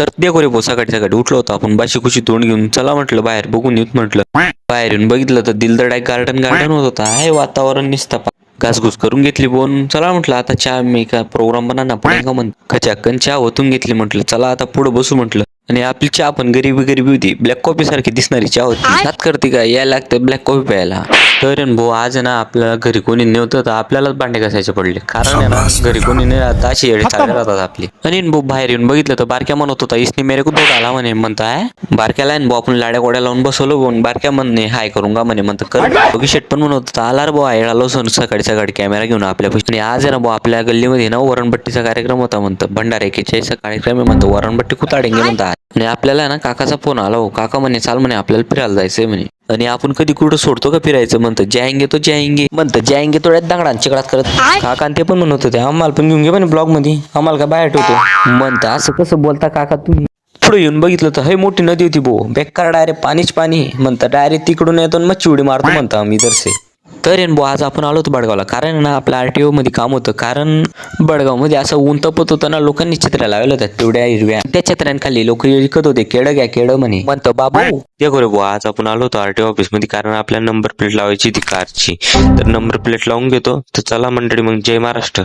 तर देखो रे भाऊ सकाळी सकाळी उठलो होतो आपण बाशी खुशी तोंड घेऊन चला म्हटलं बाहेर बघून येऊत म्हटलं. बाहेर येऊन बघितलं तर दिलदर गार्डन होत होता. आहे वातावरण निसतं घासघूस करून घेतली बोन. चला म्हटलं आता चहा मी का प्रोग्राम बना ना पुढे का म्हण खचाकन चहा ओतून घेतली म्हटलं चला आता पुढे बसू म्हटलं. आणि आपली चहा पण गरीबी होती. ब्लॅक कॉफी सारखी दिसणारी चहा होती. हात करते का यायला लागतं ब्लॅक कॉफी प्यायला. तर भाऊ आज ना आपल्याला घरी कोणी नव्हतं तर आपल्यालाच भांडे घासायचे पडले. कारण आहे ना घरी कोणी नाही राहत अशी येडे चालले राहतात आपली. आणि भाऊ बाहेर येऊन बघितलं तर बारक्या म्हणत होता इसने मेरे को दो डाला म्हणे म्हणताय. बारक्याला भाऊ आपण लाड्या गोड्या लावून बसवलो बोन. बारक्या म्हणणे हाय करून का म्हणे म्हणतं कर शेट पण म्हणत होता आला रे भाऊ आयळालो सकाळी सकाळी कॅमेरा घेऊन आपल्या आणि आज आहे ना भाऊ आपल्या गल्लीमध्ये ना वरणपट्टीचा कार्यक्रम होता म्हणतं. भंडारा एकेचाळीसचा कार्यक्रम आहे म्हणतो. वरणपट्टी कुताडेंगे म्हणतात. आणि आपल्याला ना काकाचा फोन आला हो. काका म्हणे चाल म्हणे आपल्याला फिरायला जायचंय म्हणे. आणि आपण कधी कुठं सोडतो का फिरायचं म्हणतं. जाएंगे तो जाएंगे म्हणतं. जाएंगे थोड्यात दांगडान चिकडात करत काका ते पण म्हणत होते आम्हाला पण घेऊन घे म्हणे ब्लॉग मध्ये आम्हाला का बाहेर ठेवतो म्हणतं. असं कसं बोलता काका तुम्ही. पुढे येऊन बघितलं तर हे मोठी नदी होती भाऊ. बेकार डायरेक्ट पाणीच पाणी म्हणतं. डायरेक्ट तिकडून येतो मग चिवडी मारतो म्हणता आम्ही दरसे. तर भाऊ आज आपण आलो होतो बडगावला. कारण ना आपलं RTO मध्ये काम होतं. कारण बडगाव मध्ये असं ऊन तपत होतं ना लोकांनी छत्र्या लावल्या होत्या तेवढ्या हिरव्या. त्या छत्र्यांखाली लोक विकत होते केळं घ्या केळं म्हणे म्हणतं बाबू ते करे भाऊ. आज आपण आलो होतो RTO ऑफिस मध्ये कारण आपल्या नंबर प्लेट लावायची ती कारची. तर नंबर प्लेट लावून घेतो तर चला मंडळी मग जय महाराष्ट्र.